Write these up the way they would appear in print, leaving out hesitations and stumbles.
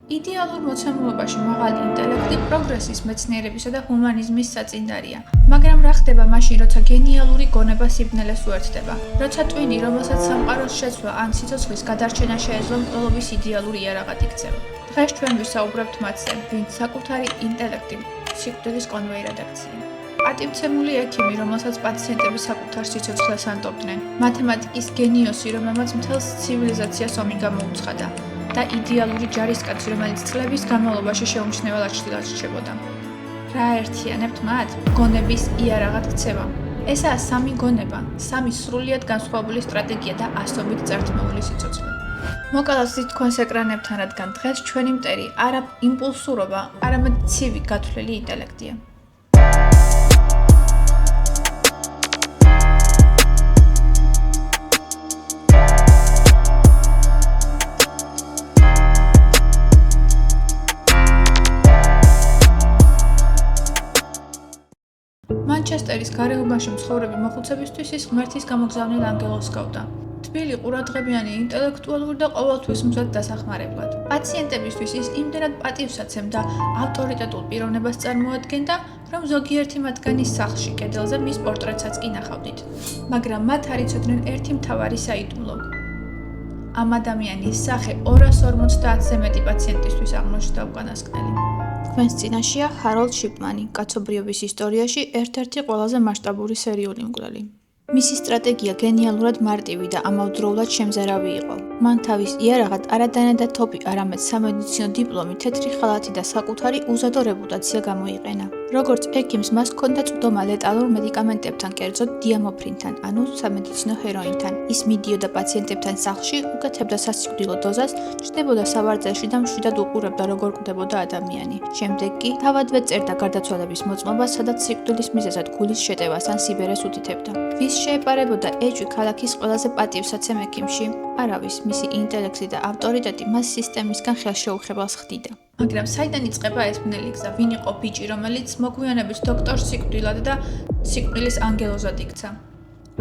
იდეალურ მოცემულობაში მაღალი ინტელექტი პროგრესის, მეცნიერებისა და ჰუმანიზმის საწინდარია. მაგრამ რა ხდება მაშინ, როცა გენიალური გონება სიბნელეს უერთდება? როცა ტვინი, რომელსაც სამყაროს შეცვლა ან სიცოცხლის გადარჩენა შეეძლო, მკვლობის იდეალური იარაღად იქცევა. დღეს ჩვენ ვისაუბრებთ მათზე, ვინც საკუთარი ინტელექტი სიკვდილის კონვეირად აქცია. პატივცემული ექიმი, რომელსაც პაციენტები საკუთარ სიცოცხლეს ანტობდნენ, მათემატიკის გენიოსი, რომელმაც მთელს ცივილიზაციას ომი გამოუცხადა და იდეალური ჯარისკაცი, რომელიც წლების განმავლობაში შეუმჩნევალ ჭრილად რჩებოდა. რა ერთიანებთ მათ? გონების იარაღად ქცევა. ესაა სამი გონება, სამი სრულიად განსხვავებული სტრატეგია და ასობით წართმეული სიცოცხლე. მოკალათით თქვენს ეკრანებთან, რადგან დღეს ჩვენი მტერი არა იმპულსურობა, არამედ ცივი გათვლილი ინტელექტია. მანჩესტერის გარეუბანში მცხოვრები მოხუცებისთვის ის ღმერთის გამოგზავნილ ანგელოზს ჰგავდა. თბილი, ყურადღებიანი, ინტელექტუალური და ყოველთვის მზად დასახმარებლად. პაციენტებისთვის ის იმდენად პატივს აცემდა, ავტორიტეტულ პიროვნებას წარმოადგენდა, რომ ზოგიერთი მათგანის სახლში, კედელზე მის პორტრეტსაც კი ნახავდით. მაგრამ მათ არ იცოდნენ ერთი მთავარი საიდუმლო. ამ ადამიანის სახე 250-ზე მეტი პაციენტისთვის აღმოჩნდა უკანასკნელი. თქვენს წინაშეა ჰაროლდ შიპმანი, კაცობრიობის ისტორიაში ერთ-ერთი ყველაზე მასშტაბური სერიული მკვლელი. მისი სტრატეგია გენიალურად მარტივი და ამავდროულად შემზარავი იყო. მან თავის იარაღად არადანა და თოპი, არამედ სამედიცინო დიპლომი, თეთრი ხალათი და საკუთარი უზადო რეპუტაცია გამოიყენა. როგორც ექიმს, მას ჰქონდა წვდომა ლეტალურ მედიკამენტებთან, კერძოდ დიამოფრინთან, ანუ სამედიცინო ჰეროინთან. ის მიდიოდა პაციენტებთან სახლში, უკეთებდა სასიკვდილო დოზას, ჩნდებოდა სავარძელში და მშვიდად უყურებდა, როგორ კვდებოდა ადამიანი. შემდეგ კი თავადვე წერდა გარდაცვალების მოწმობას, სადაც სიკვდილის მიზეზად გულის შეტევას ან სიბერეს უთითებდა. ვის შეეპარებოდა ეჭვი ქალაქის ყველაზე პატივსაცემ ექიმში? არავის, მისი ინტელექტი და ავტორიტეტი მას სისტემისგან ხელშეუხებელს ხდიდა. მაგრამ საიდან იწყება ეს ბნელი გზა? ვინ იყო ბიჭი, რომელიც მოგვიანებით დოქტორ სიკვდილად და სიკვდილის ანგელოზად იქცა?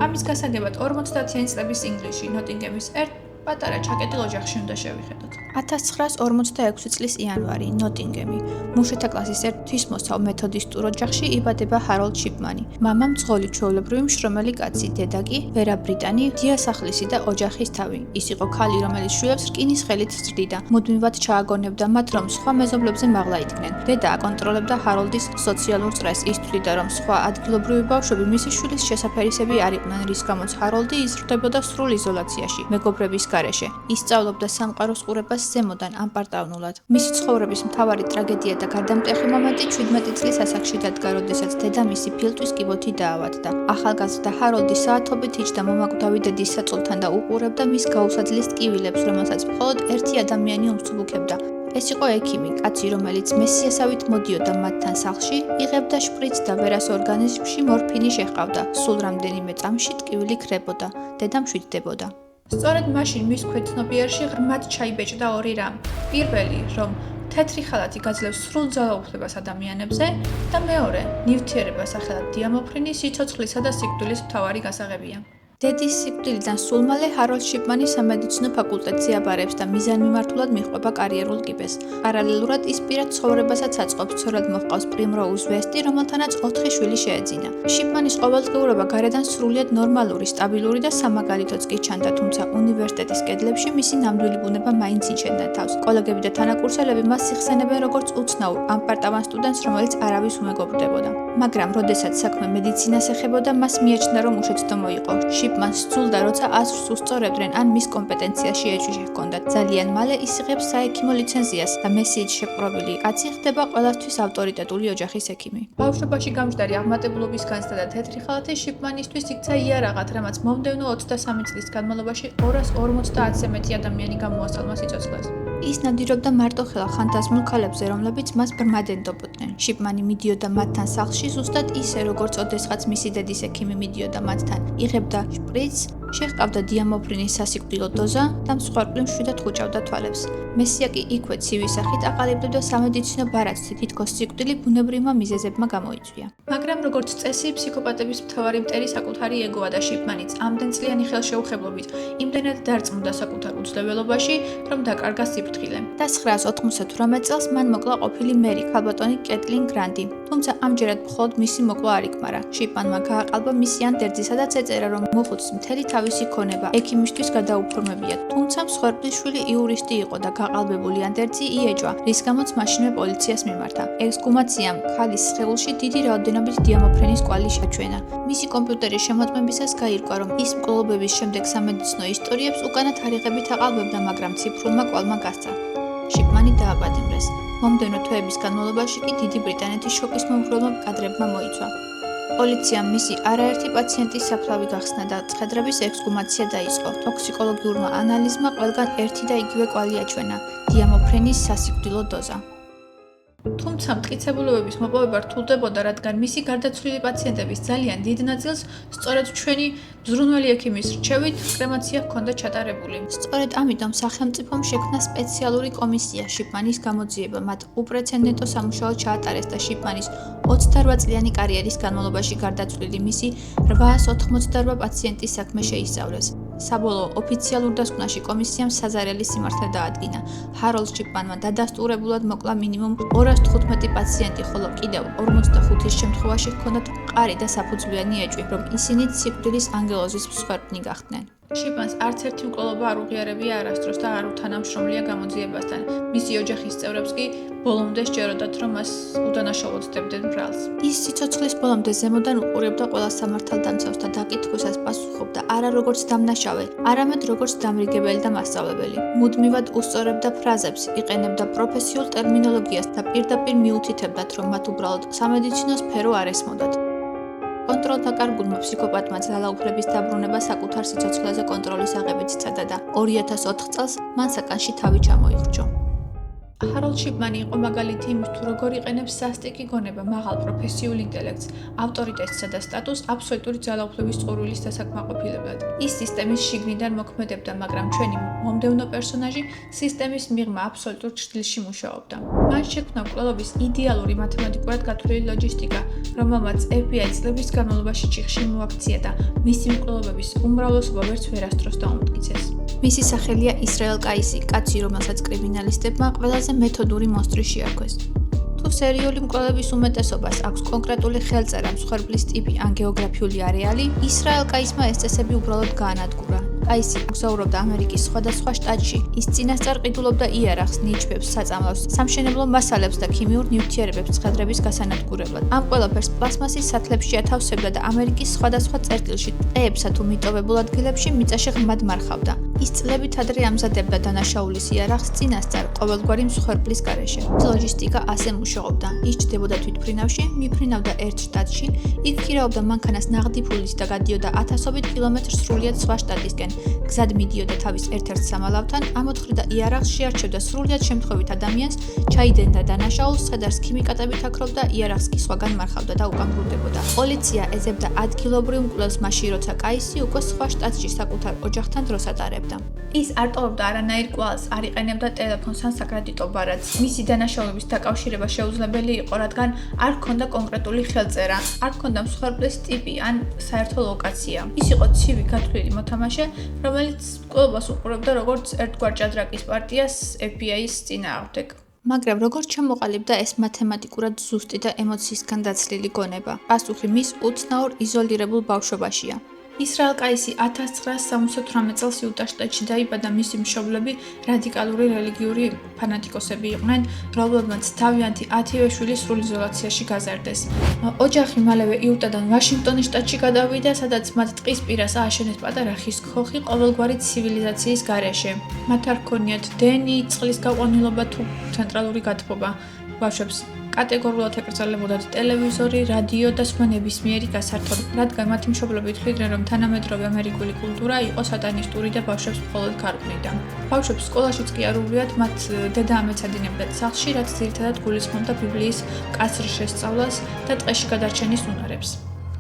ამის გასაგებად 50-იანი წლების ინგლისში, ნოტინგემის ერთ პატარა ჩაკეტილ ოჯახში უნდა შევიხედოთ. 1946 წლის იანვარი, ნოტინგემი. მუშათა კლასის ერთ ღვთისმოსავ მეთოდისტურ ოჯახში იბადება ჰაროლდ შიპმანი. მამა მძღოლი ჩვეულებრივი მშრომელი კაცი, დედა კი ვერა ბრიტანი, დიასახლისი და ოჯახის თავი. ის იყო ქალი, რომელიც შვილებს რკინის ხელით ზრდიდა. მუდმივად ჩააგონებდა მათ, რომ სხვა მეზობლებზე მაღლა იდგნენ. დედა აკონტროლებდა ჰაროლდის სოციალურ წრეს. ის თვლიდა, რომ სხვა ადგილობრივი ბავშვები მისი შვილის შესაფერისები არ იყვნენ, რის გამოც ჰაროლდი იზრდებოდა სრულ იზოლაციაში, მეგობრების გარეშე. ისწავლობდა სამყაროს ყურებას ზემოდან ამპარტავნულად. მისი ცხოვრების მთავარი ტრაგედია და გარდამტეხი მომენტი 17 წლის ასაკში დადგა, როდესაც დედამისი ფილტვის კიბოთი დაავადდა. ახალგაზრდა ჰაროლდი საათობით იჯდა მომაკვდავი დედის საწოლთან და უყურებდა მის გაუსაძლის ტკივილებს, რომელსაც მხოლოდ ერთი ადამიანი უმსუბუქებდა. ეს იყო ექიმი, კაცი, რომელიც მესიასავით მოდიოდა მათთან სახლში, იღებდა შპრიცს და ვერას ორგანიზმში მორფინი შეჰყავდა. სულ რამდენიმე წამში ტკივილი ქრებოდა, დედა მშვიდდებოდა. სწორედ მაშინ მის ქვეცნობიერში ღრმად ჩაიბეჭდა ორი რამ. პირველი, რომ თეთრი ხალათი გაძლევს სრულ ძალაუფლებას ადამიანებზე და მეორე, ნივთიერება სახელად დიამოფრინი სიცოცხლისა და სიკვდილის მთავარი გასაღებია. დედის სიკვდილიდან სულ მალე ჰაროლდ შიპმანი სამედიცინო ფაკულტეტზე აბარებს და მიზანმიმართულად მიჰყვება კარიერულ კიბეს. პარალელურად ის პირად ცხოვრებასაც აწყობს, სწორედ მოჰყავს პრიმროუზ ვესტი, რომელთანაც 4 შვილი შეეძინა. შიპმანის ყოველდღიურობა გარედან სრულიად ნორმალური, სტაბილური და სამაგალითოც კი ჩანდა, თუმცა უნივერსიტეტის კედლებში მისი ნამდვილი ბუნება მაინც იჩენდა თავს. კოლეგები და თანაკურსელები მას იხსენებენ როგორც უცნაურ, ამპარტავან სტუდენტს, რომელიც არავის უმეგობრდებოდა. მაგრამ როდესაც საქმე მედიცინას ეხებოდა, მას მიაჩნდა, რომ უშეცდომო იყო. შიპმანს სძულდა, როცა აზრს უსწორებდნენ ან მის კომპეტენციაში ეჭვი ჰქონდათ. ძალიან მალე ის იღებს საექიმო ლიცენზიას და მესიით შეპყრობილი კაცი ხდება ყველასთვის ავტორიტეტული ოჯახის ექიმი. ბავშვობაში გამჯდარი აღმატებულობის განცდა და თეთრი ხალათი შიპმანისთვის იქცა იარაღად, რამაც მომდევნო 23 წლის განმავლობაში 250-ზე მეტი ადამიანი გამოასალმა სიცოცხლეს. ის ნადირობდა მარტოხელა ხანთაზმულ ქალებზე, რომლებიც მას ბრმად ენდობოდნენ. შიპმანი მიდიოდა მათთან სახლში ზუსტად ისე, როგორც ოდესღაც მისი დედის ექიმი მიდიოდა მათთან. იღებდა შპრიცს, შეჰყავდა დიამოფრინის სასიკვდილო დოზა და მსხვერპლი მშვიდად ხუჭავდა თვალებს. მესია კი იქვე ცივი სახით აყალიბებდა სამედიცინო ბარათს, თითქოს სიკვდილი ბუნებრივმა მიზეზებმა გამოიწვია. მაგრამ როგორც წესი, ფსიქოპატების მთავარი მტერი საკუთარი ეგოა და შიპმანიც ამდენწლიანი ხელშეუხებლობით იმდენად დარწმუნდა საკუთარ უძლეველობაში, რომ დაკარგა სიფრთხილე. და 998 წელს მან მოკლა ყოფილი მერი, ქალბატონი კეტლინ გრანტი. თუმცა ამჯერად მხოლოდ მისი მოკლა არ იკმარა. შიპმანმა გააყალბა მისი ანდერძი, სადაც ეწერა, რომ მოხუცს მთელი თავისი ქონება ექიმისთვის გადაუფორმებია. თუმცა მსხვერპლის შვილი იურისტი იყო და გაყალბებული ანდერძი იეჭვა, რის გამოც მაშინვე პოლიციას მიმართა. ექსჰუმაციამ ქალის სხეულში დიდი რაოდენობით დიამოფრენის კვალი შეჩვენა. მისი კომპიუტერის შემოწმებისას გაირკვა, რომ ის მკვლელობების შემდეგ სამედიცინო ისტორიებს უკანა თარიღებით აყალბებდა, მაგრამ ციფრულმა კვალმა გასცა. შიპმანი დააპატიმრეს. მომდევნო თვეების განმავლობაში კი დიდი ბრიტანეთის შოკის მომხრეულმა კადრებმა მოიცვა. პოლიციამ მისი არაერთი პაციენტის საფლავი გახსნა და ცხედრების ექსჰუმაცია დაიწყო. ტოქსიკოლოგიურმა ანალიზმა ყველგან ერთი და იგივე კვალი აჩვენა: დიამოფრენის სასიკვდილო დოზა. თუმცა მტკიცებულებების მოპოვება რთულდებოდა, რადგან მისი გარდაცვლილი პაციენტების ძალიან დიდ ნაწილს სწორედ ჩვენი მზრუნველი ექიმის რჩევით კრემაცია ჰქონდა ჩატარებული. სწორედ ამიტომ სახელმწიფომ შექმნა სპეციალური კომისია შიპმანის გამოძიება. მათ უპრეცედენტო სამუშაო ჩაატარეს და შიპმანის 28 წლიანი კარიერის განმავლობაში გარდაცვლილი მისი 888 პაციენტის საქმე შეისწავლეს. საბოლოო ოფიციალურ დასკვნაში კომისიამ საზარელი სიმართლე დაადგინა. ჰაროლდ შიპმანმა დადასტურებულად მოკლა მინიმუმ 215 პაციენტი, ხოლო კიდევ 45-ის შემთხვევაში ჰქონდათ მყარი და საფუძვლიანი ეჭვი, რომ ისინიც სიკვდილის ანგელოზის მსხვერპლი გახდნენ. შიპმანს არც ერთი მკვლელობა არ უღიარებია არასდროს და არ უთანამშრომლია გამოძიებასთან. მისი ოჯახის წევრებს კი ბოლომდე სჯეროდათ, რომ მას უდანაშაულოდ დებდნენ ბრალს. ის სიცოცხლის ბოლომდე ზემოდან უყურებდა ყველა სამართალდამცავს და დაკითხვისას პასუხობდა არა როგორც დამნაშავე, არამედ როგორც დამრიგებელი და მასწავლებელი. მუდმივად უსწორებდა ფრაზებს, იყენებდა პროფესიულ ტერმინოლოგიას და პირდაპირ მიუთითებდათ, რომ მათ უბრალოდ სამედიცინო სფერო არ ესმოდათ. კონტროლდაკარგულმა ფსიქოპატმა ძალაუფლების დაბრუნება საკუთარ სიცოცხლეზე კონტროლის აღებით სცადა და 2004 წელს მან საკანში თავი ჩამოიხრჩო. ჰაროლდ შიპმანი იყო მაგალითი იმის, თუ როგორ იყენებს სასტიკი გონება, მაღალ პროფესიულ ინტელექტს, ავტორიტეტსა და სტატუსს აბსოლუტური ძალაუფლების წყურვილის დასაკმაყოფილებლად. ის სისტემის შიგნიდან მოქმედებდა, მაგრამ ჩვენი მომდევნო პერსონაჟი სისტემის მიღმა აბსოლუტურ ჭრილში მუშაობდა. მან შექმნა მკვლელობის იდეალური მათემატიკურად გათვლილი ლოჯისტიკა, რომელმაც FBI წლების განმავლობაში ჩიხში მოაქცია და მისი მკვლელობების უმრავლესობა ვერც ვერასდროს დაუმტკიცეს. მისი სახელია ისრაელ კაისი, კაცი, რომელსაც კრიმინალისტებმა ყველაზე მეთოდური მონსტრი შეარქვეს. თუ სერიული მკვლელების უმეტესობას აქვს კონკრეტული ხელწერა, მსხვერპლის ტიპი ან გეოგრაფიული არეალი, ისრაელ კაისმა ეს წესები უბრალოდ გაანადგურა. კაისი მოგზაურობდა ამერიკის სხვადასხვა შტატში. ის წინასწარ ყიდულობდა იარაღს, ნიჩბებს, საწამლავს, სამშენებლო მასალებს და ქიმიურ ნივთიერებებს ცხედრების გასანადგურებლად. ამ ყველაფერს პლასმასის სათლებში ათავსებდა და ამერიკის სხვადასხვა წერტილში, ტყეებსა თუ მიტოვებულ ადგილებში მიწაში ღრმად მარხავდა. ის წლებით ადრე ამზადებდა დანაშაულის იარაღს წინასწარ ყოველგვარი მსხვერპლის გარეშე. ლოჯისტიკა ასე მუშაობდა. ის ჯდებოდა თვითმფრინავში, მიფრინავდა ერთ შტატში, იქ ქირაობდა მანქანას ნაღდი ფულით და გადიოდა ათასობით კილომეტრ სრულიად სხვა შტატისკენ. გზად მიდიოდა თავის ერთ-ერთ სამალავთან, ამოთხრიდა იარაღს, შეარჩევდა სრულიად შემთხვევით ადამიანს, ჩაიდენდა დანაშაულს, ცხედარს ქიმიკატებით აქრობდა, იარაღს კი სხვაგან მარხავდა და უკან ბრუნდებოდა. პოლიცია ეძებდა ადგილობრივ მკვლელს მაშინ, როცა კაისი უკვე სხვა შტატში საკუთარ ოჯახთან დროს ატარებდა. ის არ ტოვებდა არანაირ კვალს, არ იყენებდა ტელეფონს ან საკრედიტო ბარათს. მისი დანაშაულების დაკავშირება შეუძლებელი იყო, რადგან არ ჰქონდა კონკრეტული ხელწერა, არ ჰქონდა მსხვერპლის ტიპი ან საერთო ლოკაცია. ის იყო ცივი გათვლილი მოთამაშე, რომელიც მკვლელობას უყურებდა როგორც ერთგვარ ჭადრაკის პარტიას FBI-ის წინააღმდეგ. მაგრამ როგორ ჩამოყალიბდა ეს მათემატიკურად ზუსტი და ემოციისგან დაცლილი გონება? პასუხი მის უცნაურ იზოლირებულ ბავშვობაშია. ისრაელ კაისი 1978 წელს იუტას შტატში დაიბადა. მისი მშობლები რადიკალური რელიგიური ფანატიკოსები იყვნენ, რომლებმაც თავიანთი 10-ვე შვილი სრულ იზოლაციაში გაზარდეს. ოჯახი მალევე იუტადან ვაშინგტონის შტატში გადავიდა, სადაც მათ ტყის პირას ააშენეს პატარა ხის ქოხი ყოველგვარი ცივილიზაციის გარეშე. მათ არ ჰქონიათ დენი, წყლის გაყვანილობა თუ ცენტრალური გათბობა. ბავშვებს კატეგორიულად ეკრძალებოდათ ტელევიზორი, რადიო და სხვა ნებისმიერი გასართობი, რადგან მათი მშობლები თვლიდნენ, რომ თანამედროვე ამერიკული კულტურა იყო სატანისტური და ბავშვებს მხოლოდ გარყვნიდა. ბავშვებს სკოლაშიც კი არ უვლიათ, მათ დედა ამეცადინებდათ სახლში, რაც ძირითადად გულისხმობდა ბიბლიის მკაცრ შესწავლას და ტყეში გადარჩენის უნარებს.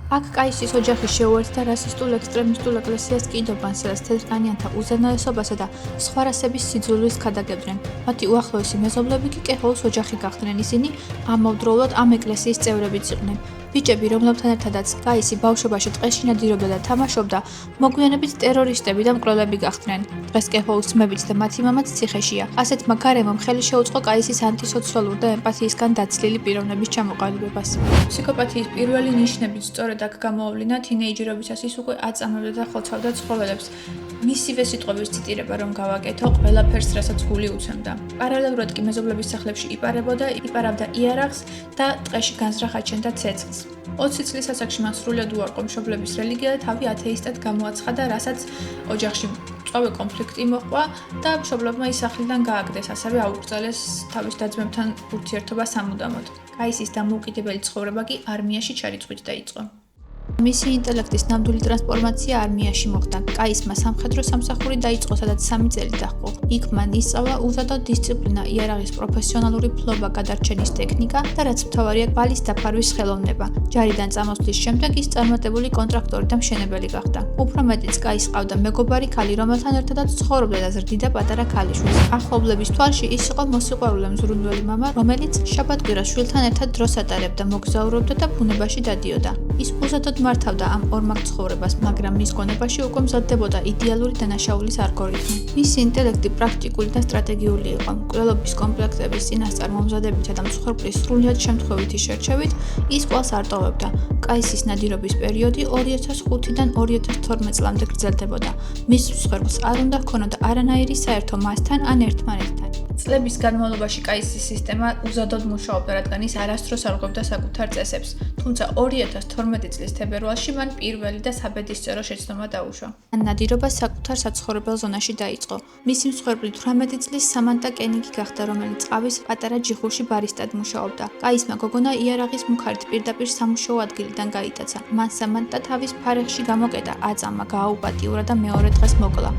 აქ კაისის ოჯახი შეუერთდა რასისტულ ექსტრემისტულ ეკლესიას კიდობანს, სადაც თეთრკანიანთა უზენაესობასა და სხვა რასების სიძულვილს ქადაგებდნენ. მათი უახლოესი მეზობლები კი კეჰოუს ოჯახი გახდნენ. ისინი ამავდროულად ამ ეკლესიის წევრებიც იყვნენ. ბიჭები, რომლებთან ერთადაც კაისი ბავშვობაში ტყეში ნადირობდა და თამაშობდა, მოგვიანებით ტერორისტები და მკვლელები გახდნენ. დღეს კეჰოუს ძმებიც და მათი მამაც ციხეშია. ასეთმა გარემომ ხელი შეუწყო კაისის ანტისოციალურ და ემპათიისგან დაცლილი პიროვნების ჩამოყალიბებას. ფსიქოპათიის პირველი ნიშნებიც სწორედ აქ გამოავლინა. თინეიჯერობისას ის უკვე აწამებდა და ხოცავდა ცხოველებს. მისივე სიტყვების ციტირება რომ გავაკეთო, ყველაფერს, რასაც გული უცემდა. პარალელურად კი მეზობლების სახლებში იპარებოდა, იპარავდა იარაღს და ტყეში განზრახ აჩენდა ცეცხლს. 20 წლის ასაკში მან სრულად უარყო მშობლების რელიგია და თავი ათეისტად გამოაცხადა, რასაც ოჯახში მწვავე კონფლიქტი მოჰყვა და მშობლებმა ის სახლიდან გააგდეს, ასევე აუკრძალეს თავის და-ძმებთან ურთიერთობა სამუდამოდ. კაისის დამოუკიდებელი ცხოვრება კი არმიაში ჩარიცხვით დაიწყო. მისი ინტელექტის ნამდვილი ტრანსფორმაცია არმიაში მოხდა. კაისმა სამხედრო სამსახური დაიწყო, სადაც 3 წელი დაჰყო. იქ მან ისწავლა უზადო დისციპლინა, იარაღის პროფესიონალური ფლობა, გადარჩენის ტექნიკა და რაც მთავარია, ბალის დაფარვის ხელოვნება. ჯარიდან წამოსვლის შემდეგ ის წარმატებული კონტრაქტორი და მშენებელი გახდა. უფრო მეტიც კაის ჰყავდა მეგობარი ქალი, რომელთან ერთადაც ცხოვრობდა და ზრდიდა პატარა ქალიშვილს. ახლობლების თვალში ის იყო მოსიყვარულე მზრუნველი მამა, რომელიც შაბათ-კვირას შვილთან ერთად დროს ატარებდა, მოგზაურობდა და ბუნებაში დადიოდა. ის უზადოდ მართავდა ამ ორმაგ ცხოვრებას, მაგრამ მის გონებაში უკვე მზადდებოდა იდეალური დანაშაულის ალგორითმი. მისი ინტელექტი პრაქტიკული და სტრატეგიული იყო. მკვლელობის კომპლექსების წინასწარ მომზადებითა და მსხვერპლის სრულიად შემთხვევითი შერჩევით ის კვალს არ ტოვებდა. კაისის ნადირობის პერიოდი 2005-დან 2012 წლამდე გრძელდებოდა. მის მსხვერპლს არ უნდა ჰქონოდა არანაირი საერთო მასთან ან ერთმანეთთან. წლების განმავლობაში კაისის სისტემა უზადოდ მუშაობდა, რადგან ის არასდროს არ ღვევდა საკუთარ წესებს. თუმცა 2012 წლის თებერვალში მან პირველი და საბედისწერო შეცდომა დაუშვა. მან ნადირობა საკუთარ საცხოვრებელ ზონაში დაიწყო. მისი მსხვერპლი 18 წლის სამანტა კენიგი გახდა, რომელიც ყავის პატარა ჯიხურში ბარისტად მუშაობდა. კაისმა გოგონა იარაღის მუხარით პირდაპირ სამუშაო ადგილიდან გაიტაცა. მან სამანტა თავის ფარეხში გამოკეტა, აწამა, გააუპატიურა და მეორე დღეს მოკლა.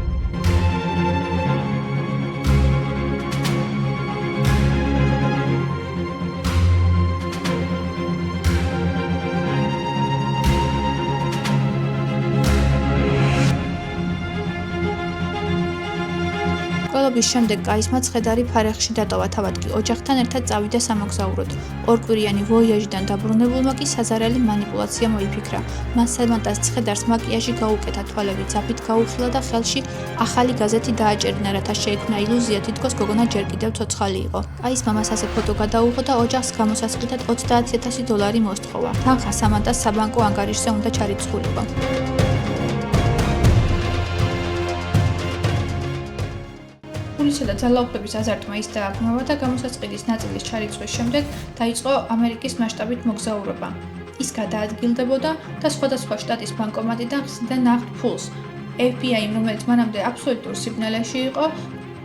მკვლელობის შემდეგ კაისმა ცხედარი ფარეხში დატოვა, თავად კი ოჯახთან ერთად წავიდა სამოგზაუროდ. ორკვირიანი ვოიაჟიდან დაბრუნებულმა კი საზარელი მანიპულაცია მოიფიქრა. მან სამანტას ცხედარს მაკიაჟი გაუკეთა, თვალები ძაფით გაუხილა და ხელში ახალი გაზეთი დააჭერინა, რათა შეექმნა ილუზია, თითქოს გოგონა ჯერ კიდევ ცოცხალი იყო. კაის მამას ასე ფოტო გადაუღო და ოჯახს გამოსასყიდად $30,000 მოსთხოვა. თანხა სამანტას საბანკო ანგარიშზე უნდა ჩარიცხულიყო. პოლიცია და ძალაუფლების აზარტმა ის დააგმოვა და გამოსასყიდის ნაწილის ჩარიცხვის შემდეგ დაიწყო ამერიკის მასშტაბით მოგზაურობა. ის გადაადგილდებოდა და სხვადასხვა შტატის ბანკომატიდან ხსნიდა ნახტ ფულს. FBI-მ, რომელიც მანამდე აბსოლუტურ სიბნელეში იყო,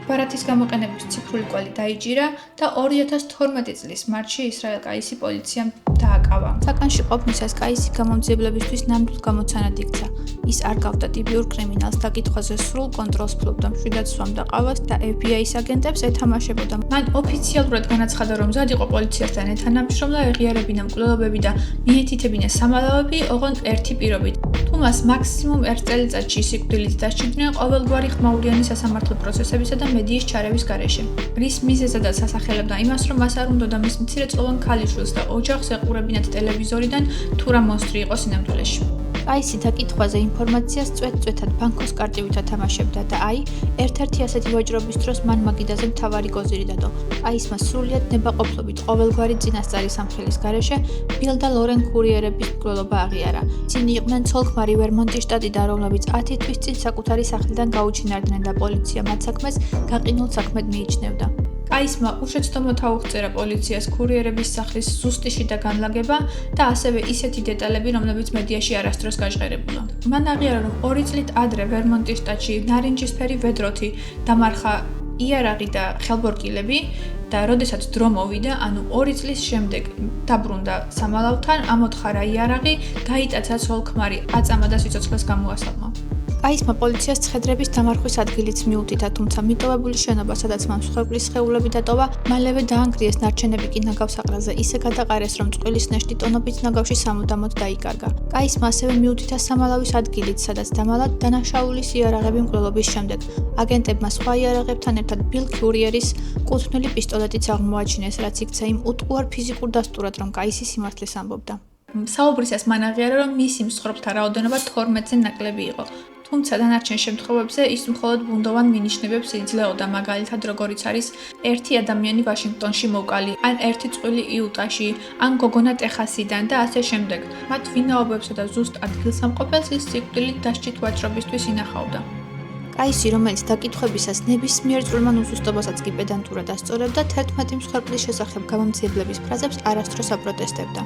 ბარათის გამოყენების ციფრული კვალი დაიჭირა და 2012 წლის მარტში ისრაელ კაისი პოლიციამ დააკავა. საკანში ყოფნისას კაისი გამომძიებლებისთვის ნამდვილ გამოცანად იქცა. ის არ გავდა ტიპიურ კრიმინალს, დაკითხვაზე სრულ კონტროლს ფლობდა, მშვიდად სვამდა ყავას და FBI-ის აგენტებს ეთამაშებოდა. მან ოფიციალურად განაცხადა, რომ მზად იყო პოლიციასთან ეთანამშრომლა, ეღიარებინა მკვლელობები და მიეთითებინა სამალავები, ოღონდ ერთი პირობით. თუ მას მაქსიმუმ 1 წელიწადში სიკვდილით დასჯიდნენ ყოველგვარი ხმაურიანი სასამართლო პროცესებისა და მედიის ჩარევის გარეშე. რის მიზეზადაც ასახელებდა იმას, რომ მას არ უნდოდა მის მცირეწლოვან ქალიშვილს და ოჯახს ეყურებინათ ტელევიზორიდან თუ რა მონსტრი იყო სინამდვილეში. კაისი დაკითხვაზე ინფორმაციას წვეთ-წვეთად ბანკოს კარტივით ათამაშებდა და ერთ-ერთი ასეთი ვაჭრობის დროს მან მაგიდაზე მთავარი გოზირი დადო. კაისმა სრულიად ნებაყოფლობით ყოველგვარი წინასწარი სამხელის გარეშე ბილ და ლორენ კურიერების მკვლელობა აღიარა. ისინი იყვნენ ცოლ-ქმარი ვერმონტის შტატიდან, რომლებიც 10 თვის წინ საკუთარი სახლიდან გაუჩინარდნენ და პოლიცია მათ საქმეს გაყინულ საქმედ მიიჩნევდა. კაისმა უშეცდომოდ აუღწერა პოლიციას კურიერების სახლის ზუსტი შიდა განლაგება და ასევე ისეთი დეტალები, რომლებიც მედიაში არასდროს გაჟღერებულა. მან აღიარა, რომ 2 წლით ადრე ვერმონტის შტატში ნარინჯისფერი ვედროთი დამარხა იარაღი და ხელბორკილები და როდესაც დრო მოვიდა, ანუ 2 წლის შემდეგ დაბრუნდა სამალავთან, ამოთხარა იარაღი, გაიტაცა ცოლ-ქმარი, აწამა და სიცოცხლეს გამოასალმა. კაისმა პოლიციას ცხედრების დამარხვის ადგილიც მიუთითა, თუმცა მიტოვებული შენობა, სადაც მან მსხვერპლის სხეულები დატოვა, მალევე დაანგრიეს, ნარჩენები კი ნაგავს აყრაზე ისე გადაყარეს, რომ წყვილის ნეშტი ტონობით ნაგავში სამუდამოდ დაიკარგა. კაისმა ასევე მიუთითა სამალავის ადგილიც, სადაც დამალად დანაშაულის იარაღები მკვლელობის შემდეგ. აგენტებმა სხვა იარაღებთან ერთად ბილ კურიერის კუთვნილი პისტოლეტიც აღმოაჩინეს, რაც იქცა იმ უტყუარ ფიზიკურ დასტურად, რომ კაისი სიმართლეს ამბობდა. საუბრისას მან აღიარა, რომ მისი მსხვერპლთა რაოდენობა 12-ზე ნაკლები იყო. თუმცა დანარჩენ შემთხვევებზე ის მხოლოდ ბუნდოვან მინიშნებებს იძლეოდა, მაგალითად როგორიც არის ერთი ადამიანი ვაშინგტონში მოკალი, ან ერთი წყვილი იუტაში, ან გოგონა ტეხასიდან და ასე შემდეგ. მათ ვინაობებსა და ზუსტ ადგილსამყოფელს ის სიკვდილით დასჭით ვაჭრობისთვის ინახავდა. კაისი, რომელიც დაკითხვებისას ნებისმიერ წვრილმან უზუსტობასაც კი პედანტურად ასწორებდა, 11 მსხვერპლის შესახებ გამომძიებლების ფრაზებს არასდროს აპროტესტებდა.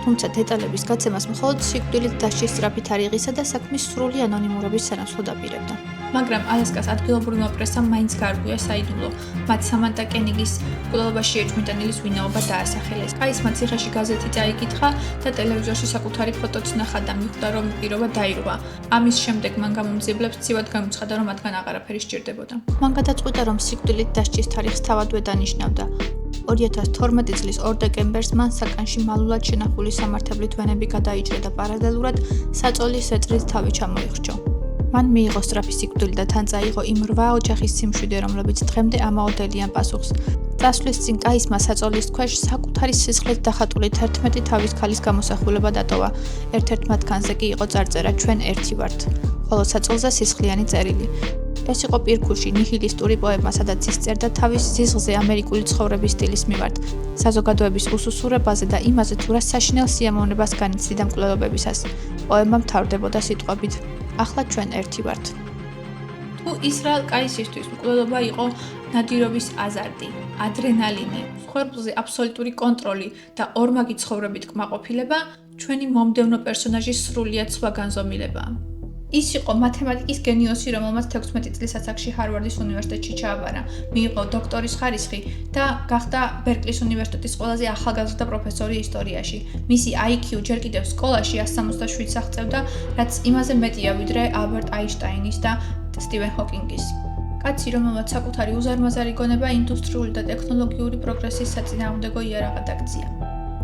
თუმცა დეტალების გაცემას მხოლოდ სიკვდილით დასჯის სწრაფი თარიღისა და საქმის სრული ანონიმურობის სანაცვლოდ აპირებდა. მაგრამ ალასკას ადგილობრივმა პრესამ მაინც გაარღვია საიდუმლო. მათ სამანტა კენიგის მკვლელობაში ეჭვმიტანილის ვინაობა დაასახელეს. კაისმა ციხეში გაზეთი წაიკითხა და ტელევიზორში საკუთარი ფოტოც ნახა და მიხვდა, რომ პირობა დაირღვა. ამის შემდეგ მან გამომძიებლებს ცივად გამოცხადა, რომ მათგან აღარაფერი სჭირდებოდა. მან გადაწყვიტა, რომ სიკვდილით დასჯის თარიღს თავადვე დანიშნავდა. 2012 წლის 2 დეკემბერს მან საკანში მალულად შენახული სამართლით ვენები გადაიჭრა და პარალელურად საწოლის ზეწრით თავი ჩამოიხრჩო. მან მიიღო სწრაფი სიკვდილი და თან წაიღო იმ 8 ოჯახის სიმშვიდე, რომლებიც დღემდე ამაოდელიან პასუხს. წასვლის წინ კაისმა საწოლის ქვეშ საკუთარი სისხლით დახატული 11 თავის ქალის გამოსახულება დატოვა. ერთ-ერთ მათგანზე კი იყო წარწერა ჩვენ ერთი ვართ, ხოლო საწოლზე სისხლიანი წერილი. ეს იყო პირქუში ნიჰილისტური პოემა, სადაც ის წერდა თავის სისხლზე ამერიკული ცხოვრების სტილის მიმართ, საზოგადოების უსუსურებაზე და იმაზე, თუ რა საშინელ სიამოვნებას განიცდიდა მკვლელობებისას. პოემა მთავრდებოდა სიტყვებით: ახლა ჩვენ ერთი ვართ. თუ ისრაელ კაისისთვის მკვლელობა იყო ნადირობის აზარტი, ადრენალინი, მსხვერპლზე აბსოლუტური კონტროლი და ორმაგი ცხოვრებით კმაყოფილება, ჩვენი მომდევნო პერსონაჟის სრულიად სხვა განზომილებაა. ის იყო მათემატიკის გენიოსი, რომელმაც 16 წლის ასაკში ჰარვარდის უნივერსიტეტში ჩააბარა, მიიღო დოქტორის ხარისხი და გახდა ბერკლის უნივერსიტეტის ყველაზე ახალგაზრდა პროფესორი ისტორიაში. მისი IQ ჯერ კიდევ სკოლაში 167-ს აღწევდა, რაც იმაზე მეტია, ვიდრე ალბერტ აინშტაინის და სტივენ ჰოკინგის. კაცი, რომელმაც საკუთარი უზარმაზარი გონება ინდუსტრიული და ტექნოლოგიური პროგრესის საწინააღმდეგო იარაღად აქცია.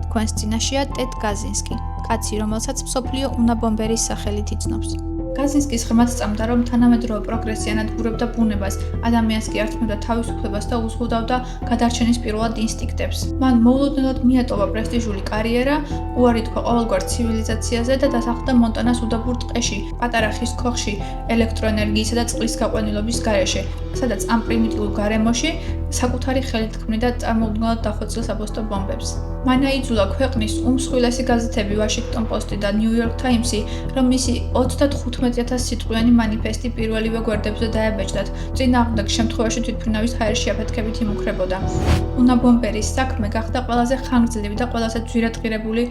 თქვენს წინაშეა ტედ კაზინსკი, კაცი, რომელსაც მსოფლიო უნაბომბერის სახელით იცნობს. კაზინსკის ღრმად სწამდა, რომ თანამედროვე პროგრესი ანადგურებდა ბუნებას, ადამიანს კი ართმევდა თავისუფლებას და უზღუდავდა გადარჩენის პირველად ინსტინქტებს. მან მოულოდნელად მიატოვა პრესტიჟული კარიერა, უარი თქვა ყოველგვარ ცივილიზაციაზე და დასახლდა მონტანას უდაბურ ტყეში, პატარა ხის ქოხში, ელექტროენერგიისა და წყლის გაყვანილობის გარეშე, სადაც ამ პრიმიტიულ გარემოში საკუთარი ხელით ქმნიდა წარმოუდგენლად დახვეწილ საბოსტო ბომბებს. მან აიძულა ქვეყნის უმსხვილესი გაზეთები ვაშინგტონ პოსტი და ნიუ იორკ თაიმსი, რომ მისი 95,000 სიტყვიანი მანიფესტი პირველივე გვერდებზე დაებეჭდათ, წინააღმდეგ შემთხვევაში თვითმფრინავის ჰაერში აფეთქებით იმუქრებოდა. უნაბომბერის საქმე გახდა ყველაზე ხანგრძლივი და ყველაზე ძვირადღირებული